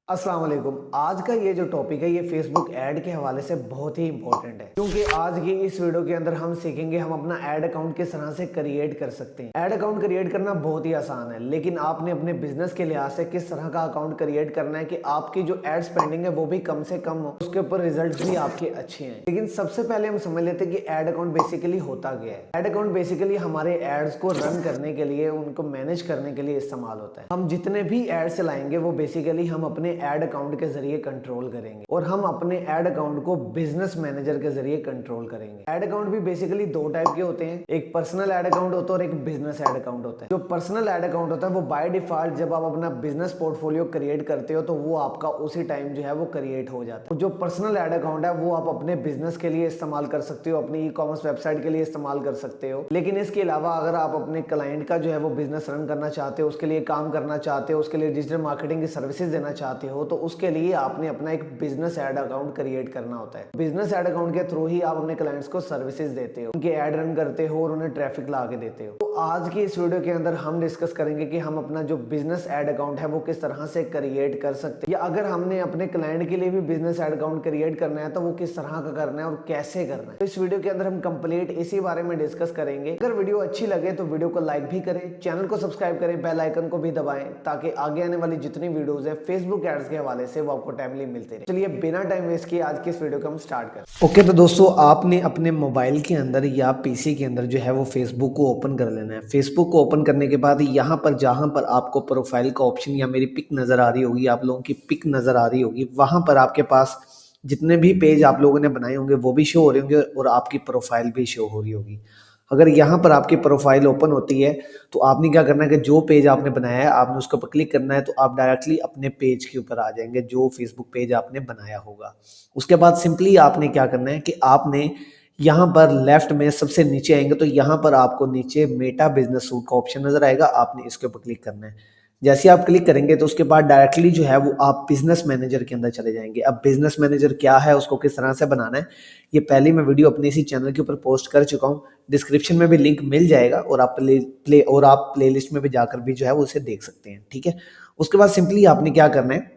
अस्सलाम वालेकुम। आज का ये जो टॉपिक है ये फेसबुक ऐड के हवाले से बहुत ही इंपॉर्टेंट है, क्योंकि आज की इस वीडियो के अंदर हम सीखेंगे हम अपना ऐड अकाउंट किस तरह से क्रिएट कर सकते हैं। ऐड अकाउंट क्रिएट करना बहुत ही आसान है, लेकिन आपने अपने बिजनेस के लिहाज से किस तरह का अकाउंट क्रिएट करना है कि आपकी जो एड स्पेंडिंग है वो भी कम से कम हो, उसके ऊपर रिजल्ट भी आपके अच्छे हैं। लेकिन सबसे पहले हम समझ लेते हैं कि ऐड अकाउंट बेसिकली होता क्या है। ऐड अकाउंट बेसिकली हमारे एड्स को रन करने के लिए, उनको मैनेज करने के लिए इस्तेमाल होता है। हम जितने भी एड्स चलाएंगे वो बेसिकली हम अपने ऐड अकाउंट के जरिए कंट्रोल करेंगे, और हम अपने ऐड अकाउंट को बिजनेस मैनेजर के जरिए कंट्रोल करेंगे। ऐड अकाउंट भी बेसिकली दो टाइप के होते हैं, एक पर्सनल ऐड अकाउंट होता है और एक बिजनेस ऐड अकाउंट होता है। जो पर्सनल ऐड अकाउंट होता है वो बाय डिफॉल्ट जब आप अपना बिजनेस पोर्टफोलियो क्रिएट करते हो तो वो आपका उसी टाइम जो है वो क्रिएट हो जाता है। जो पर्सनल ऐड अकाउंट है वो आप अपने बिजनेस के लिए इस्तेमाल कर सकते हो, अपनी ई कॉमर्स वेबसाइट के लिए इस्तेमाल कर सकते हो। लेकिन इसके अलावा अगर आप अपने क्लाइंट का जो है वो बिजनेस रन करना चाहते हो, उसके लिए काम करना चाहते हो, उसके लिए डिजिटल मार्केटिंग की सर्विसेज देना चाहते हो, तो उसके लिए आपने अपना एक बिजनेस ऐड अकाउंट क्रिएट करना होता है। बिजनेस ऐड अकाउंट के थ्रू ही आप अपने क्लाइंट्स को सर्विसेज देते हो, उनके ऐड रन करते हो और उन्हें ट्रैफिक ला के देते हो। तो आज की इस वीडियो के अंदर हम डिस्कस करेंगे कि हम अपना जो बिजनेस ऐड अकाउंट है वो किस तरह से क्रिएट कर सकते हैं, या अगर हमने अपने क्लाइंट के लिए भी बिजनेस ऐड अकाउंट क्रिएट करना है तो वो किस तरह का करना है और कैसे करना है। तो इस वीडियो के अंदर हम कंप्लीट इसी बारे में डिस्कस करेंगे। अगर वीडियो अच्छी लगे तो वीडियो को लाइक भी करें, चैनल को सब्सक्राइब करें, बेल आइकन को भी दबाएं, ताकि आगे आने वाली जितनी वीडियोस है फेसबुक एड्स के हवाले से वो आपको टाइमली मिलते रहे। चलिए बिना टाइम वेस्ट किए आज की इस वीडियो को हम स्टार्ट करें। ओके, तो दोस्तों आपने अपने मोबाइल के अंदर या पीसी के अंदर जो है वो फेसबुक को ओपन कर लेना है। फेसबुक को ओपन करने के बाद यहाँ पर जहाँ पर आपको प्रोफाइल का ऑप्शन या मेरी पिक नज़र आ रही होगी, आप लोगों की पिक नज़र आ रही होगी, वहाँ पर आपके पास जितने भी पेज आप लोगों ने बनाए होंगे वो भी शो हो रहे होंगे और आपकी प्रोफाइल भी शो हो रही होगी। अगर यहाँ पर आपकी प्रोफाइल ओपन होती है तो आपने क्या करना है कि जो पेज आपने बनाया है आपने उसके ऊपर क्लिक करना है, तो आप डायरेक्टली अपने पेज के ऊपर आ जाएंगे जो फेसबुक पेज आपने बनाया होगा। उसके बाद सिंपली आपने क्या करना है कि आपने यहाँ पर लेफ्ट में सबसे नीचे आएंगे तो यहाँ पर आपको नीचे मेटा बिजनेस सूट का ऑप्शन नजर आएगा, आपने इसके ऊपर क्लिक करना है। जैसे आप क्लिक करेंगे तो उसके बाद डायरेक्टली जो है वो आप बिजनेस मैनेजर के अंदर चले जाएंगे। अब बिजनेस मैनेजर क्या है, उसको किस तरह से बनाना है, ये पहले मैं वीडियो अपने इसी चैनल के ऊपर पोस्ट कर चुका हूँ, डिस्क्रिप्शन में भी लिंक मिल जाएगा, और आप प्ले लिस्ट में भी जाकर भी जो है वो उसे देख सकते हैं। ठीक है, उसके बाद सिंपली आपने क्या करना है,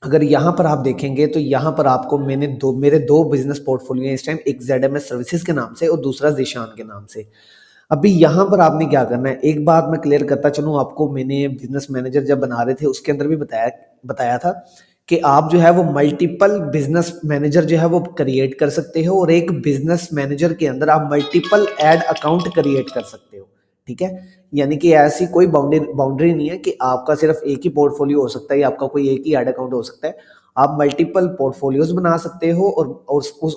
अगर यहाँ पर आप देखेंगे तो यहाँ पर आपको मेरे दो बिजनेस पोर्टफोलियो हैं इस टाइम, एक ZMS सर्विसेज के नाम से और दूसरा ज़ीशान के नाम से। अभी यहाँ पर आपने क्या करना है, एक बात मैं क्लियर करता चलूँ आपको, मैंने बिजनेस मैनेजर जब बना रहे थे उसके अंदर भी बताया था कि आप जो है वो मल्टीपल बिजनेस मैनेजर जो है वो क्रिएट कर सकते हो, और एक बिजनेस मैनेजर के अंदर आप मल्टीपल एड अकाउंट क्रिएट कर सकते हो। ठीक है, यानी कि ऐसी कोई बाउंड्री नहीं है कि आपका सिर्फ एक ही पोर्टफोलियो हो सकता है या आपका कोई एक ही एड अकाउंट हो सकता है। आप मल्टीपल पोर्टफोलियोज बना सकते हो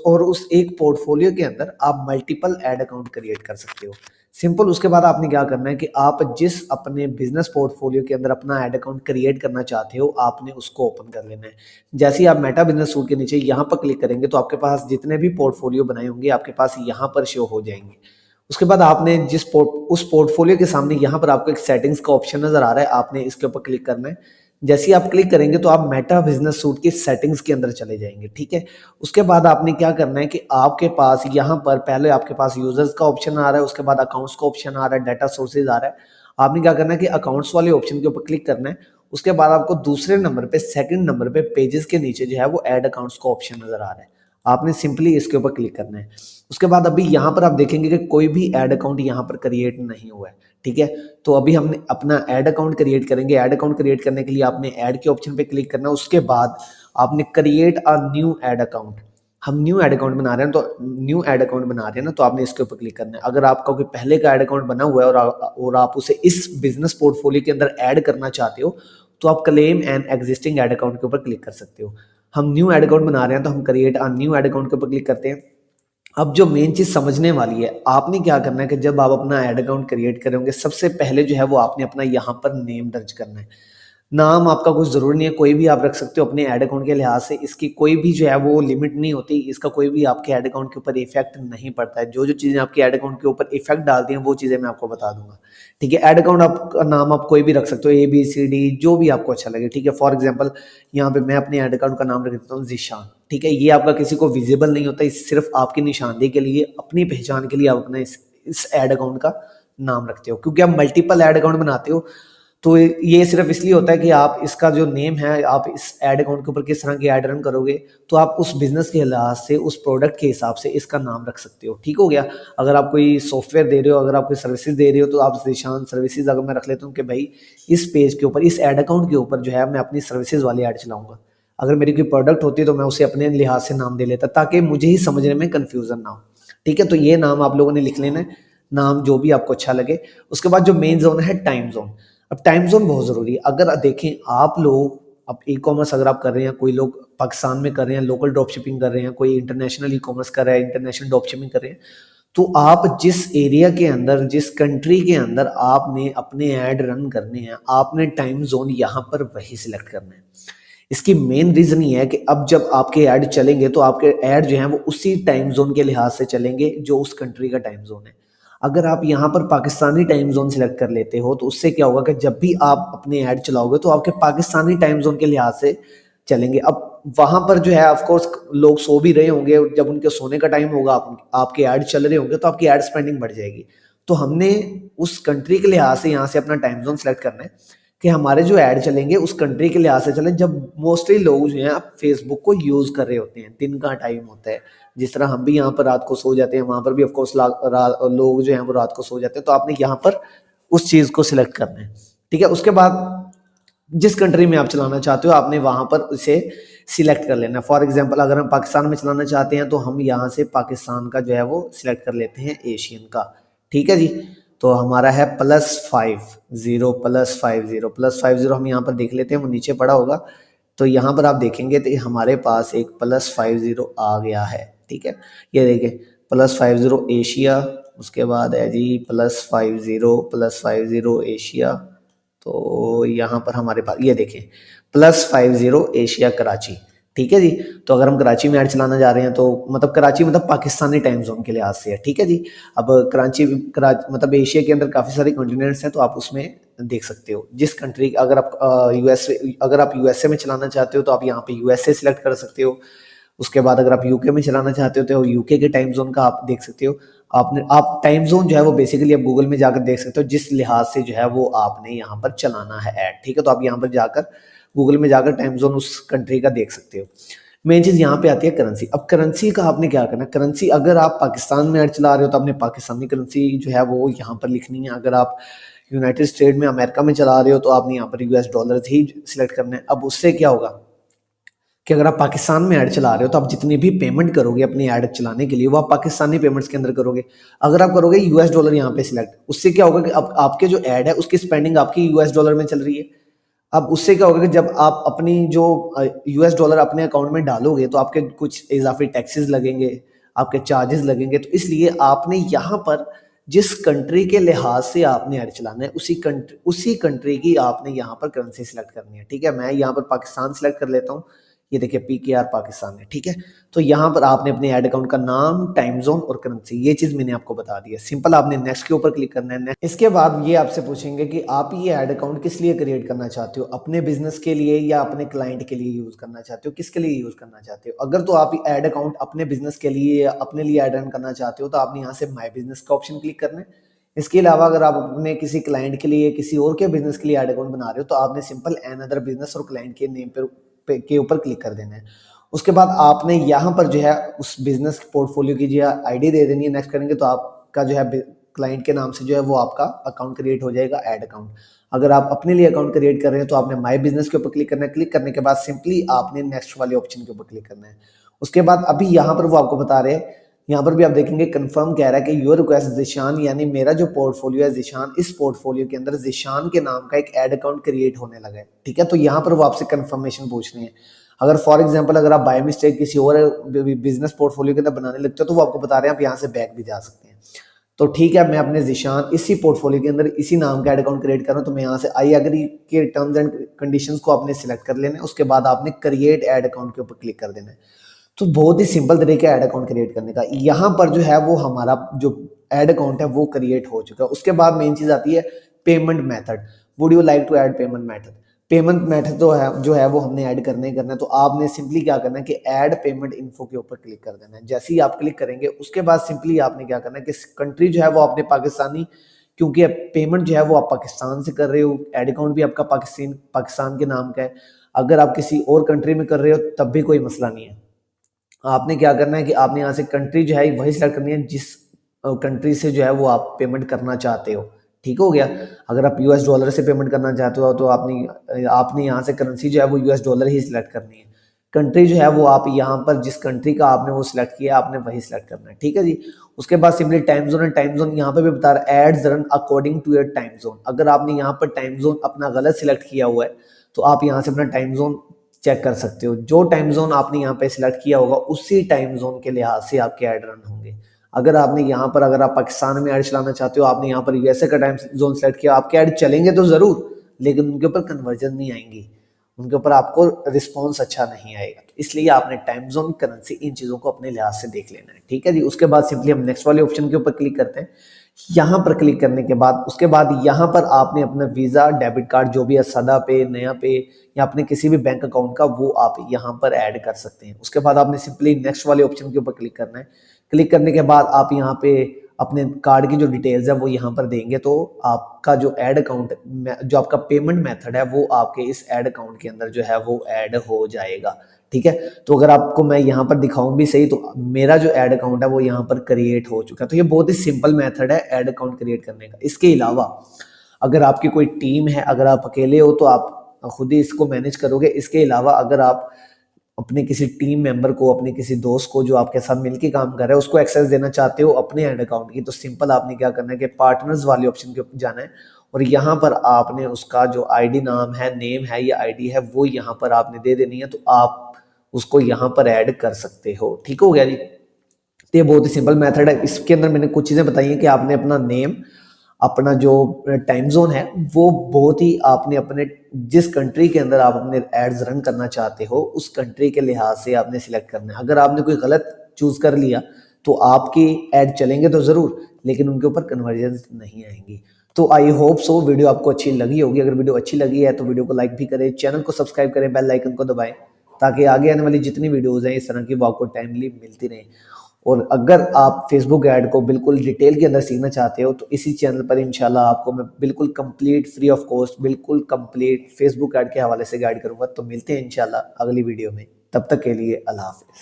और उस एक पोर्टफोलियो के अंदर आप मल्टीपल एड अकाउंट क्रिएट कर सकते हो। सिंपल। उसके बाद आपने क्या करना है कि आप जिस अपने बिजनेस पोर्टफोलियो के अंदर अपना एड अकाउंट क्रिएट करना चाहते हो आपने उसको ओपन कर लेना है। जैसे ही आप मेटा बिजनेस सूट के नीचे यहाँ पर क्लिक करेंगे तो आपके पास जितने भी पोर्टफोलियो बनाए होंगे आपके पास यहाँ पर शो हो जाएंगे। उसके बाद आपने उस पोर्टफोलियो के सामने यहाँ पर आपको एक सेटिंग्स का ऑप्शन नजर आ रहा है, आपने इसके ऊपर क्लिक करना है। जैसे ही आप क्लिक करेंगे तो आप मेटा बिजनेस सूट की सेटिंग्स के अंदर चले जाएंगे। ठीक है, उसके बाद आपने क्या करना है कि आपके पास यहाँ पर पहले आपके पास यूजर्स का ऑप्शन आ रहा है, उसके बाद अकाउंट्स का ऑप्शन आ रहा है, डाटा सोर्सेज आ रहा है। आपने क्या करना है कि अकाउंट्स वाले ऑप्शन के ऊपर क्लिक करना है। उसके बाद आपको दूसरे नंबर पे, सेकंड नंबर पे पेजेस के नीचे जो है वो ऐड अकाउंट्स का ऑप्शन नजर आ रहा है, आपने सिंपली इसके ऊपर क्लिक करना है। उसके बाद अभी यहाँ पर आप देखेंगे कि कोई भी ऐड अकाउंट यहाँ पर क्रिएट नहीं हुआ है। ठीक है, तो अभी हमने अपना ऐड अकाउंट क्रिएट करेंगे। ऐड अकाउंट क्रिएट करने के लिए आपने ऐड के ऑप्शन पे क्लिक करना है, उसके बाद आपने create a new add account, हम न्यू ऐड अकाउंट बना रहे हैं तो न्यू ऐड अकाउंट बना रहे हैं ना, तो आपने इसके ऊपर क्लिक करना है। अगर आपका कोई पहले का ऐड अकाउंट बना हुआ है और आप उसे इस बिजनेस पोर्टफोलियो के अंदर ऐड करना चाहते हो तो आप claim an existing add account के ऊपर क्लिक कर सकते हो। हम न्यू ऐड अकाउंट बना रहे हैं तो हम create a new add account के ऊपर क्लिक करते हैं। अब जो मेन चीज समझने वाली है, आपने क्या करना है कि जब आप अपना ऐड अकाउंट क्रिएट करोगे सबसे पहले जो है वो आपने अपना यहाँ पर नेम दर्ज करना है। नाम आपका कुछ जरूरी नहीं है, कोई भी आप रख सकते हो अपने ऐड अकाउंट के लिहाज से, इसकी कोई भी जो है वो लिमिट नहीं होती, इसका कोई भी आपके ऐड अकाउंट के ऊपर इफेक्ट नहीं पड़ता है। जो जो चीजें आपके ऐड अकाउंट के ऊपर इफेक्ट डालती हैं वो चीजें मैं आपको बता दूंगा। ठीक है, ऐड अकाउंट आपका नाम आप कोई भी रख सकते हो, ABCD जो भी आपको अच्छा लगे। ठीक है, फॉर एग्जाम्पल यहाँ पे मैं अपने ऐड अकाउंट का नाम रख देता हूँ ज़ीशान। ठीक है, ये आपका किसी को विजिबल नहीं होता, सिर्फ आपकी निशानदेही के लिए, अपनी पहचान के लिए आप अपना इस ऐड अकाउंट का नाम रखते हो, क्योंकि आप मल्टीपल ऐड अकाउंट बनाते हो तो ये सिर्फ इसलिए होता है कि आप इसका जो नेम है, आप इस ऐड अकाउंट के ऊपर किस तरह की ऐड रन करोगे, तो आप उस बिजनेस के लिहाज से, उस प्रोडक्ट के हिसाब से इसका नाम रख सकते हो। ठीक हो गया। अगर आप कोई सॉफ्टवेयर दे रहे हो, अगर आप कोई सर्विसेज दे रहे हो, तो आप ज़ीशान सर्विसेज अगर मैं रख लेता हूँ कि भाई इस पेज के ऊपर, इस ऐड अकाउंट के ऊपर जो है मैं अपनी सर्विसेज वाली ऐड चलाऊंगा। अगर मेरी कोई प्रोडक्ट होती है तो मैं उसे अपने लिहाज से नाम दे लेता, ताकि मुझे ही समझने में कन्फ्यूज़न ना हो। ठीक है, तो ये नाम आप लोगों ने लिख लेना है, नाम जो भी आपको अच्छा लगे। उसके बाद जो मेन जोन है, टाइम जोन। अब टाइम जोन बहुत ज़रूरी है। अगर देखें आप लोग, अब ई कॉमर्स अगर आप कर रहे हैं, कोई लोग पाकिस्तान में कर रहे हैं, लोकल ड्रॉप शिपिंग कर रहे हैं, कोई इंटरनेशनल ई कॉमर्स कर रहा है, इंटरनेशनल ड्रॉप शिपिंग कर रहे हैं, तो आप जिस एरिया के अंदर, जिस कंट्री के अंदर आपने अपने ऐड रन करने हैं, आपने टाइम जोन यहाँ पर वही सिलेक्ट करना है। इसकी मेन रीज़न ये है कि अब जब आपके ऐड चलेंगे तो आपके ऐड जो हैं वो उसी टाइम जोन के लिहाज से चलेंगे जो उस कंट्री का टाइम जोन है। अगर आप यहाँ पर पाकिस्तानी टाइम जोन सिलेक्ट कर लेते हो तो उससे क्या होगा कि जब भी आप अपने ऐड चलाओगे तो आपके पाकिस्तानी टाइम जोन के लिहाज से चलेंगे। अब वहाँ पर जो है ऑफ कोर्स लोग सो भी रहे होंगे, जब उनके सोने का टाइम होगा, आपके ऐड चल रहे होंगे, तो आपकी ऐड स्पेंडिंग बढ़ जाएगी। तो हमने उस कंट्री के लिहाज से यहाँ से अपना टाइम जोन सेलेक्ट करना है कि हमारे जो ऐड चलेंगे उस कंट्री के लिहाज से चलें, जब मोस्टली लोग जो हैं फेसबुक को यूज़ कर रहे होते हैं, दिन का टाइम होता है। जिस तरह हम भी यहाँ पर रात को सो जाते हैं, वहाँ पर भी ऑफकोर्स लोग जो हैं वो रात को सो जाते हैं। तो आपने यहाँ पर उस चीज़ को सिलेक्ट करना है। ठीक है, उसके बाद जिस कंट्री में आप चलाना चाहते हो आपने वहाँ पर उसे सिलेक्ट कर लेना। फॉर एग्जांपल अगर हम पाकिस्तान में चलाना चाहते हैं तो हम यहाँ से पाकिस्तान का जो है वो सिलेक्ट कर लेते हैं, एशियन का। ठीक है जी। तो हमारा है +50 +50 हम यहाँ पर देख लेते हैं, वो नीचे पड़ा होगा। तो यहाँ पर आप देखेंगे तो हमारे पास एक +50 आ गया है। ठीक है, ये देखिए +50 एशिया, उसके बाद है जी +50 एशिया। तो यहाँ पर हमारे पास ये देखें +50 एशिया कराची। ठीक है जी। तो अगर हम कराची में ऐड चलाना जा रहे हैं तो मतलब कराची मतलब पाकिस्तानी टाइम जोन के लिहाज से है। ठीक है जी। अब कराची मतलब एशिया के अंदर काफ़ी सारे कॉन्टिनेंट्स हैं, तो आप उसमें देख सकते हो जिस कंट्री, अगर आप यूएसए में चलाना चाहते हो तो आप यहाँ पे यूएसए सिलेक्ट कर सकते हो। उसके बाद अगर आप यूके में चलाना चाहते हो तो यूके के टाइम जोन का आप देख सकते हो। आप टाइम जोन जो है वो बेसिकली आप गूगल में जाकर देख सकते हो, जिस लिहाज से जो है वो आपने यहाँ पर चलाना है ऐड। ठीक है, तो आप यहाँ पर जाकर गूगल में जाकर टाइम जोन उस कंट्री का देख सकते हो। मेन चीज़ यहाँ पे आती है करेंसी। अब करेंसी का आपने क्या करना है, करेंसी अगर आप पाकिस्तान में ऐड चला रहे हो तो आपने पाकिस्तानी करेंसी जो है वो यहाँ पर लिखनी है। अगर आप यूनाइटेड स्टेट में, अमेरिका में चला रहे हो तो आपने यहाँ पर यूएस डॉलर ही सिलेक्ट करना है। अब उससे क्या होगा कि अगर आप पाकिस्तान में ऐड चला रहे हो तो आप जितनी भी पेमेंट करोगे अपनी ऐड चलाने के लिए वो आप पाकिस्तानी पेमेंट्स के अंदर करोगे। अगर आप करोगे यूएस डॉलर यहाँ पे सिलेक्ट, उससे क्या होगा कि अब आपके जो ऐड है उसकी स्पेंडिंग आपकी यूएस डॉलर में चल रही है। अब उससे क्या होगा कि जब आप अपनी जो यूएस डॉलर अपने अकाउंट में डालोगे तो आपके कुछ इजाफी टैक्सेस लगेंगे, आपके चार्जेस लगेंगे। तो इसलिए आपने यहाँ पर जिस कंट्री के लिहाज से आपने ऐड चलाना है उसी कंट्री की आपने यहाँ पर करेंसी सिलेक्ट करनी है। ठीक है, मैं यहाँ पर पाकिस्तान सिलेक्ट कर लेता हूँ। ये देखिए PKR पाकिस्तान है। ठीक है, तो यहाँ पर आपने अपने ऐड अकाउंट का नाम, टाइम जोन और करेंसी, ये चीज मैंने आपको बता दी है। सिंपल आपने नेक्स्ट के ऊपर क्लिक करना है। नेक्स्ट, इसके बाद ये आपसे पूछेंगे कि आप ये ऐड अकाउंट किस लिए क्रिएट करना चाहते हो, अपने बिजनेस के लिए या अपने क्लाइंट के लिए यूज करना चाहते हो, किसके लिए यूज करना चाहते हो। अगर तो आप ऐड अकाउंट अपने बिजनेस के लिए या अपने लिए ऐड रन करना चाहते हो तो आपने यहाँ से माई बिजनेस का ऑप्शन क्लिक करना है। इसके अलावा अगर आप अपने किसी क्लाइंट के लिए, किसी और के बिजनेस के लिए ऐड अकाउंट बना रहे हो तो आपने सिंपल एन अदर बिजनेस और क्लाइंट के नेम के ऊपर क्लिक कर देना है। उसके बाद आपने यहाँ पर जो है उस बिजनेस पोर्टफोलियो की जो है आईडी दे देनी है। नेक्स्ट करेंगे तो आपका जो है क्लाइंट के नाम से जो है वो आपका अकाउंट क्रिएट हो जाएगा, ऐड अकाउंट। अगर आप अपने लिए अकाउंट क्रिएट कर रहे हैं तो आपने माई बिजनेस के ऊपर क्लिक करना है। क्लिक करने के बाद सिंपली आपने नेक्स्ट वाले ऑप्शन के ऊपर क्लिक करना है। उसके बाद अभी यहाँ पर वो आपको बता रहे हैं, यहाँ पर भी आप देखेंगे कंफर्म कह रहा है कि योर रिक्वेस्ट जिशान, यानी मेरा जो पोर्टफोलियो है जिशान, इस पोर्टफोलियो के अंदर जिशान के नाम का एक ऐड अकाउंट क्रिएट होने लगा है। ठीक है, तो यहाँ पर वो आपसे कंफर्मेशन पूछ रहे हैं। अगर फॉर एग्जांपल अगर आप बाय मिस्टेक किसी और बिजनेस पोर्टफोलियो के अंदर बनाने लगते हो तो वो आपको बता रहे हैं आप यहाँ से बैक भी जा सकते हैं। तो ठीक है, मैं अपने जिशान इसी पोर्टफोलियो के अंदर इसी नाम का ऐड अकाउंट क्रिएट कर रहा हूँ। तो मैं यहाँ से आई एग्री के टर्म्स एंड कंडीशंस को आपने सिलेक्ट कर लेना है। उसके बाद आपने क्रिएट ऐड अकाउंट के ऊपर क्लिक कर देना है। तो बहुत ही सिंपल तरीका है ऐड अकाउंट क्रिएट करने का। यहाँ पर जो है वो हमारा जो ऐड अकाउंट है वो क्रिएट हो चुका है। उसके बाद मेन चीज आती है payment method. Would you like to add payment method. Payment method जो है वो हमने ऐड करना ही करना है। तो आपने सिंपली क्या करना है कि ऐड पेमेंट इन्फो के ऊपर क्लिक कर देना है। जैसे ही आप क्लिक करेंगे उसके बाद सिंपली आपने क्या करना है कि कंट्री जो है वो आपने पाकिस्तानी क्योंकि अब पेमेंट जो है वो आप पाकिस्तान से कर रहे हो, ऐड अकाउंट भी आपका पाकिस्तान के नाम का है। अगर आप किसी और कंट्री में कर रहे हो तब भी कोई मसला नहीं है। आपने क्या करना है कि आपने यहाँ से कंट्री जो है वही सिलेक्ट करनी है जिस कंट्री से जो है वो आप पेमेंट करना चाहते हो। ठीक हो गया। अगर आप यूएस डॉलर से पेमेंट करना चाहते हो तो आपने आपने यहाँ से करेंसी जो है वो यूएस डॉलर ही सिलेक्ट करनी है। कंट्री जो है वो आप यहाँ पर जिस कंट्री का आपने वो सिलेक्ट किया आपने वही सिलेक्ट करना है। ठीक है जी। उसके बाद सिंपली टाइम जोन है, टाइम जोन यहाँ पे भी बता रहा है ads run according to your time zone. अगर आपने यहाँ पर टाइम जोन अपना गलत सिलेक्ट किया हुआ है तो आप यहाँ से अपना टाइम जोन चेक कर सकते हो। जो टाइम जोन आपने यहाँ पे सिलेक्ट किया होगा उसी टाइम जोन के लिहाज से आपके ऐड रन होंगे। अगर आपने यहाँ पर अगर आप पाकिस्तान में ऐड चलाना चाहते हो, आपने यहाँ पर यूएसए का टाइम जोन सेलेक्ट किया, आपके ऐड चलेंगे तो जरूर, लेकिन उनके ऊपर कन्वर्जन नहीं आएंगी, उनके ऊपर आपको रिस्पॉन्स अच्छा नहीं आएगा। तो इसलिए आपने टाइम जोन, करेंसी, इन चीज़ों को अपने लिहाज से देख लेना है। ठीक है जी। उसके बाद सिंपली हम नेक्स्ट वाले ऑप्शन के ऊपर क्लिक करते हैं। यहाँ पर क्लिक करने के बाद उसके बाद यहाँ पर आपने अपना वीज़ा, डेबिट कार्ड जो भी है, सादा पे, नया पे या अपने किसी भी बैंक अकाउंट का, वो आप यहाँ पर ऐड कर सकते हैं। उसके बाद आपने सिंपली नेक्स्ट वाले ऑप्शन के ऊपर क्लिक करना है। क्लिक करने के बाद आप यहाँ पे अपने कार्ड की जो डिटेल्स है वो यहाँ पर देंगे तो आपका जो ऐड अकाउंट, जो आपका पेमेंट मेथड है वो आपके इस ऐड अकाउंट के अंदर जो है वो ऐड हो जाएगा। ठीक है। तो अगर आपको मैं यहाँ पर दिखाऊं भी सही तो मेरा जो ऐड अकाउंट है वो यहाँ पर क्रिएट हो चुका है। तो ये बहुत ही सिंपल मेथड है ऐड अकाउंट क्रिएट करने का। इसके अलावा अगर आपकी कोई टीम है, अगर आप अकेले हो तो आप खुद ही इसको मैनेज करोगे। इसके अलावा अगर आप अपने किसी टीम मेंबर को, अपने किसी दोस्त को जो आपके साथ मिलकर काम कर रहा है उसको एक्सेस देना चाहते हो अपने ऐड अकाउंट की, तो सिंपल आपने क्या करना है कि पार्टनर्स वाले ऑप्शन के ऊपर जाना है और यहाँ पर आपने उसका जो आईडी नाम है, नेम है या आईडी है वो यहाँ पर आपने दे देनी है। तो आप उसको यहाँ पर ऐड कर सकते हो। ठीक हो गया जी। तो ये बहुत ही सिंपल मेथड है। इसके अंदर मैंने कुछ चीज़ें बताई हैं कि आपने अपना नेम, अपना जो टाइम जोन है वो बहुत ही आपने अपने जिस कंट्री के अंदर आप अपने एड्स रन करना चाहते हो उस कंट्री के लिहाज से आपने सिलेक्ट करना है। अगर आपने कोई गलत चूज कर लिया तो आपकी ऐड चलेंगे तो जरूर, लेकिन उनके ऊपर कन्वर्जन नहीं आएंगी। तो आई होप सो वीडियो आपको अच्छी लगी होगी। अगर वीडियो अच्छी लगी है तो वीडियो को लाइक भी करें, चैनल को सब्सक्राइब करें, बेल आइकन को दबाएं ताकि आगे आने वाली जितनी वीडियोस हैं इस तरह की वो आपको टाइमली मिलती रहे। और अगर आप फेसबुक ऐड को बिल्कुल डिटेल के अंदर सीखना चाहते हो तो इसी चैनल पर इंशाल्लाह आपको मैं बिल्कुल कंप्लीट फ्री ऑफ कॉस्ट, बिल्कुल कंप्लीट फेसबुक ऐड के हवाले से गाइड करूंगा। तो मिलते हैं इंशाल्लाह अगली वीडियो में। तब तक के लिए अल्लाह हाफिज़।